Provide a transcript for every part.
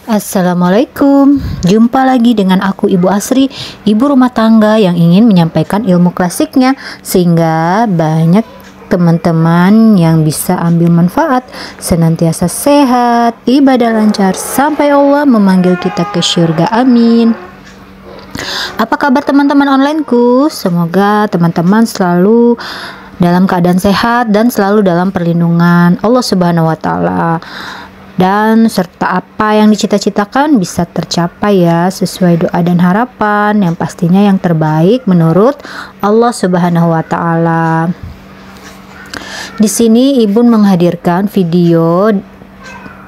Assalamualaikum, jumpa lagi dengan aku Ibu Asri, ibu rumah tangga yang ingin menyampaikan ilmu klasiknya sehingga banyak teman-teman yang bisa ambil manfaat, senantiasa sehat, ibadah lancar sampai Allah memanggil kita ke syurga, amin. Apa kabar teman-teman onlineku? Semoga teman-teman selalu dalam keadaan sehat dan selalu dalam perlindungan Allah Subhanahu wa taala. Dan serta apa yang dicita-citakan bisa tercapai ya, sesuai doa dan harapan yang pastinya yang terbaik menurut Allah Subhanahu wa taala. Di sini Ibu menghadirkan video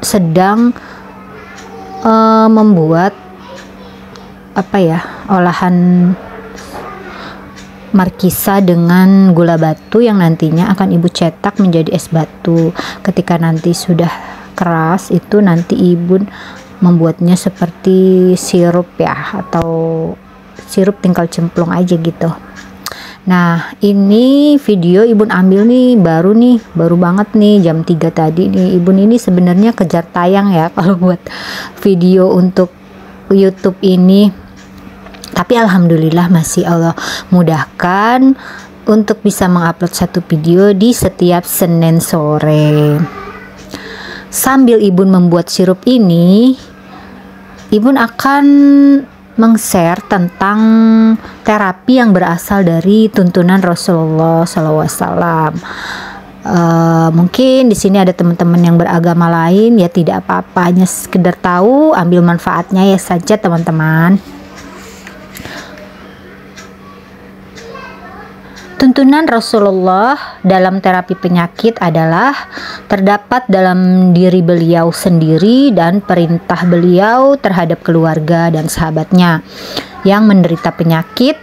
sedang membuat olahan markisa dengan gula batu yang nantinya akan Ibu cetak menjadi es batu. Ketika nanti sudah keras itu nanti Ibu membuatnya seperti sirup ya, atau sirup tinggal cemplung aja gitu. Nah, ini video Ibu ambil nih baru banget nih jam 3 tadi nih. Ibu ini sebenarnya kejar tayang ya kalau buat video untuk YouTube ini, tapi alhamdulillah masih Allah mudahkan untuk bisa mengupload satu video di setiap Senin sore. Sambil Ibu membuat sirup ini, Ibu akan meng-share tentang terapi yang berasal dari tuntunan Rasulullah SAW. Mungkin di sini ada teman-teman yang beragama lain, ya tidak apa-apa, hanya sekedar tahu, ambil manfaatnya ya saja teman-teman. Tuntunan Rasulullah dalam terapi penyakit adalah terdapat dalam diri beliau sendiri dan perintah beliau terhadap keluarga dan sahabatnya yang menderita penyakit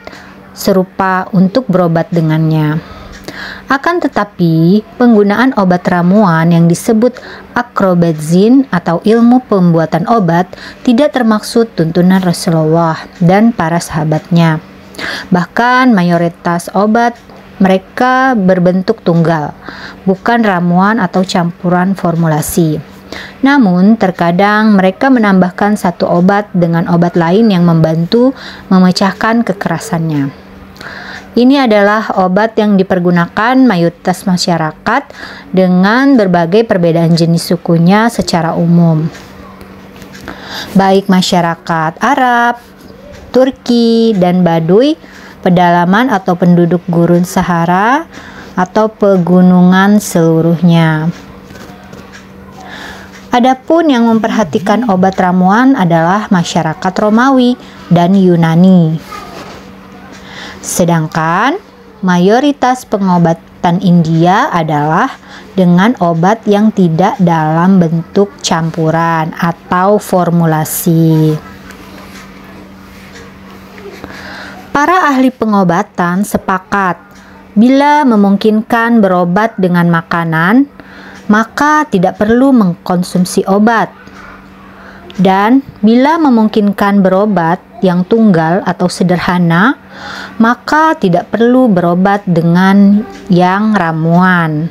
serupa untuk berobat dengannya. Akan tetapi, penggunaan obat ramuan yang disebut akrobazin atau ilmu pembuatan obat tidak termaksud tuntunan Rasulullah dan para sahabatnya. Bahkan mayoritas obat mereka berbentuk tunggal, bukan ramuan atau campuran formulasi. Namun terkadang mereka menambahkan satu obat dengan obat lain yang membantu memecahkan kekerasannya. Ini adalah obat yang dipergunakan mayoritas masyarakat dengan berbagai perbedaan jenis sukunya secara umum, baik masyarakat Arab, Turki, dan Baduy, pedalaman atau penduduk gurun Sahara, atau pegunungan seluruhnya. Adapun yang memperhatikan obat ramuan adalah masyarakat Romawi dan Yunani. Sedangkan mayoritas pengobatan India adalah dengan obat yang tidak dalam bentuk campuran atau formulasi. Para ahli pengobatan sepakat bila memungkinkan berobat dengan makanan, maka tidak perlu mengkonsumsi obat. Dan bila memungkinkan berobat yang tunggal atau sederhana, maka tidak perlu berobat dengan yang ramuan.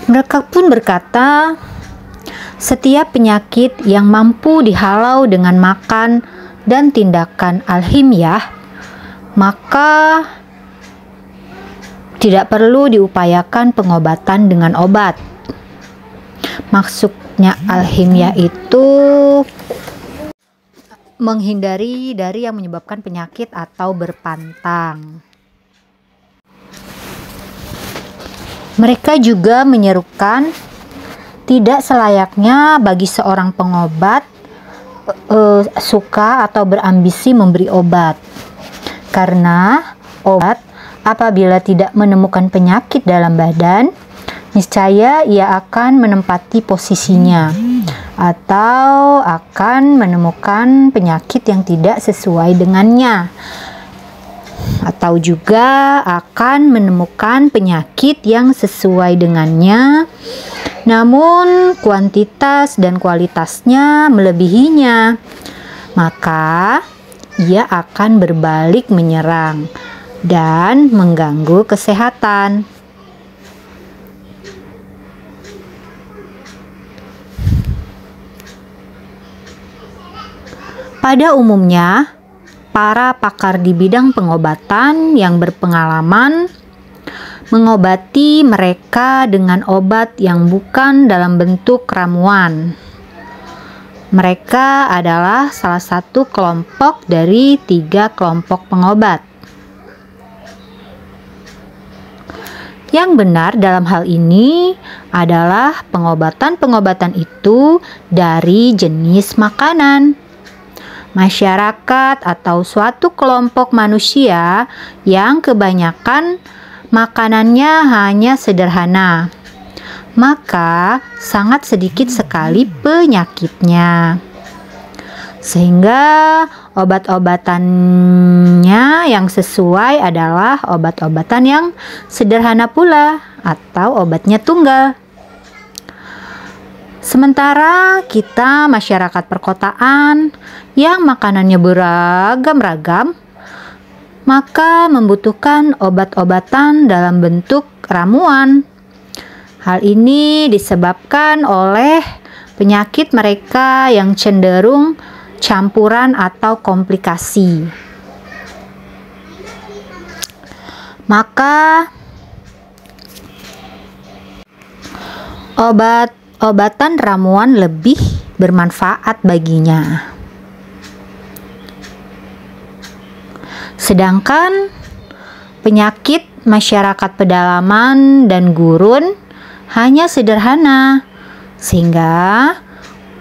Mereka pun berkata, setiap penyakit yang mampu dihalau dengan makan dan tindakan alhimiyah, maka tidak perlu diupayakan pengobatan dengan obat. Maksudnya alhimiyah itu menghindari dari yang menyebabkan penyakit atau berpantang. Mereka juga menyerukan tidak selayaknya bagi seorang pengobat suka atau berambisi memberi obat, karena obat apabila tidak menemukan penyakit dalam badan, niscaya ia akan menempati posisinya atau akan menemukan penyakit yang tidak sesuai dengannya, atau juga akan menemukan penyakit yang sesuai dengannya, namun kuantitas dan kualitasnya melebihinya, maka ia akan berbalik menyerang dan mengganggu kesehatan. Pada umumnya, para pakar di bidang pengobatan yang berpengalaman mengobati mereka dengan obat yang bukan dalam bentuk ramuan. Mereka adalah salah satu kelompok dari 3 kelompok pengobat. Yang benar dalam hal ini adalah pengobatan-pengobatan itu dari jenis makanan. Masyarakat atau suatu kelompok manusia yang kebanyakan makanannya hanya sederhana, maka sangat sedikit sekali penyakitnya. Sehingga obat-obatannya yang sesuai adalah obat-obatan yang sederhana pula atau obatnya tunggal. Sementara kita masyarakat perkotaan yang makanannya beragam-ragam, maka membutuhkan obat-obatan dalam bentuk ramuan. Hal ini disebabkan oleh penyakit mereka yang cenderung campuran atau komplikasi. Maka obat-obatan ramuan lebih bermanfaat baginya. Sedangkan penyakit masyarakat pedalaman dan gurun hanya sederhana, sehingga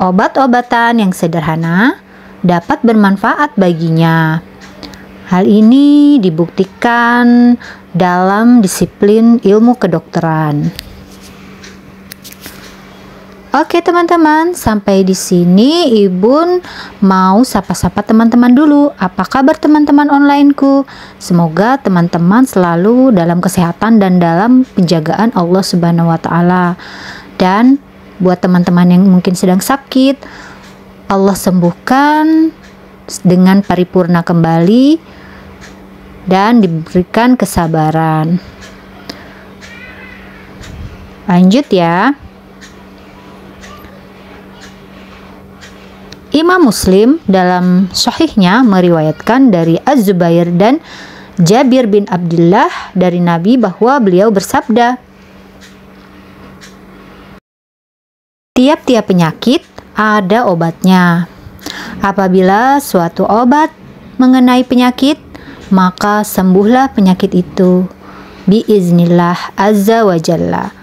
obat-obatan yang sederhana dapat bermanfaat baginya. Hal ini dibuktikan dalam disiplin ilmu kedokteran. Oke teman-teman, sampai di sini Ibu mau sapa-sapa teman-teman dulu. Apa kabar teman-teman onlineku? Semoga teman-teman selalu dalam kesehatan dan dalam penjagaan Allah Subhanahu wa taala. Dan buat teman-teman yang mungkin sedang sakit, Allah sembuhkan dengan paripurna kembali dan diberikan kesabaran. Lanjut ya. Imam Muslim dalam sahihnya meriwayatkan dari Az-Zubair dan Jabir bin Abdullah dari Nabi bahwa beliau bersabda, tiap-tiap penyakit ada obatnya. Apabila suatu obat mengenai penyakit, maka sembuhlah penyakit itu biiznillah azza wa jalla.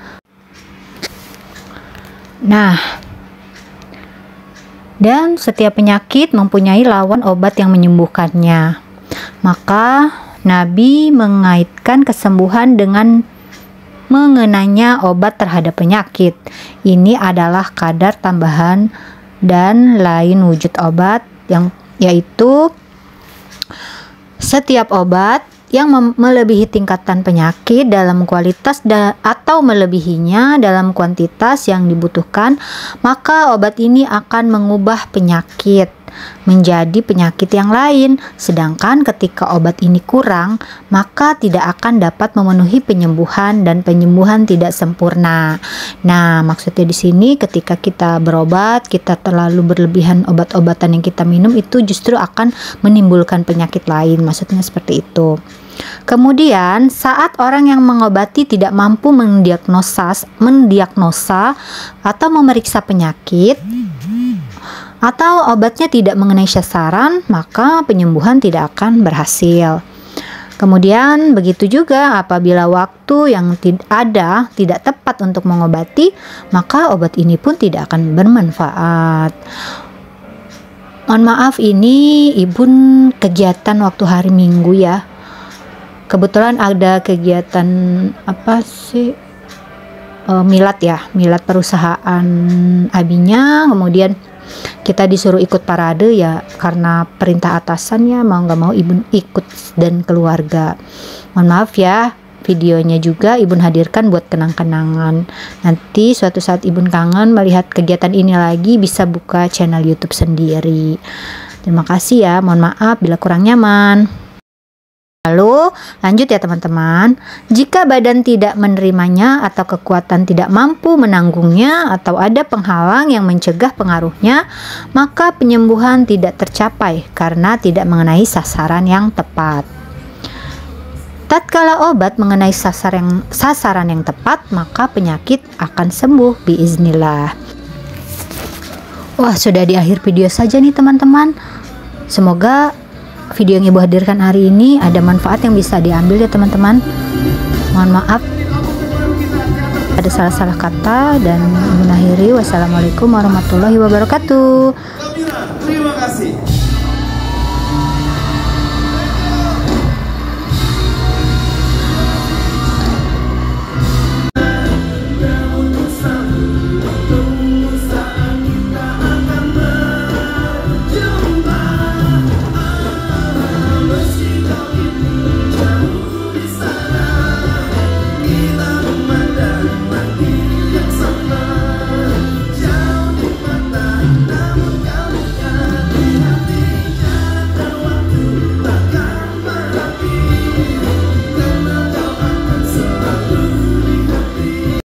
Nah, dan setiap penyakit mempunyai lawan obat yang menyembuhkannya. Maka Nabi mengaitkan kesembuhan dengan mengenanya obat terhadap penyakit. Ini adalah kadar tambahan dan lain wujud obat, yang yaitu setiap obat yang melebihi tingkatan penyakit dalam kualitas atau melebihinya dalam kuantitas yang dibutuhkan, maka obat ini akan mengubah penyakit menjadi penyakit yang lain. Sedangkan ketika obat ini kurang, maka tidak akan dapat memenuhi penyembuhan dan penyembuhan tidak sempurna. Nah, maksudnya di sini ketika kita berobat, kita terlalu berlebihan obat-obatan yang kita minum itu justru akan menimbulkan penyakit lain. Maksudnya seperti itu. Kemudian saat orang yang mengobati tidak mampu mendiagnosa atau memeriksa penyakit, atau obatnya tidak mengenai sasaran, maka penyembuhan tidak akan berhasil. Kemudian begitu juga apabila waktu yang tidak tepat untuk mengobati, maka obat ini pun tidak akan bermanfaat. Mohon maaf, ini Ibu kegiatan waktu hari Minggu ya. Kebetulan ada kegiatan milad ya, milad perusahaan abinya, kemudian kita disuruh ikut parade ya, karena perintah atasannya mau nggak mau Ibu ikut dan keluarga. Mohon maaf ya, videonya juga Ibu hadirkan buat kenang-kenangan. Nanti suatu saat Ibu kangen melihat kegiatan ini lagi, bisa buka channel YouTube sendiri. Terima kasih ya, mohon maaf bila kurang nyaman. Lalu lanjut ya teman-teman, jika badan tidak menerimanya atau kekuatan tidak mampu menanggungnya atau ada penghalang yang mencegah pengaruhnya, maka penyembuhan tidak tercapai karena tidak mengenai sasaran yang tepat. Tatkala obat mengenai sasaran yang tepat, maka penyakit akan sembuh biiznillah. Wah, sudah di akhir video saja nih teman-teman. Semoga video yang Ibu hadirkan hari ini ada manfaat yang bisa diambil ya teman-teman. Mohon maaf ada salah-salah kata, dan mengakhiri wassalamualaikum warahmatullahi wabarakatuh. Terima kasih.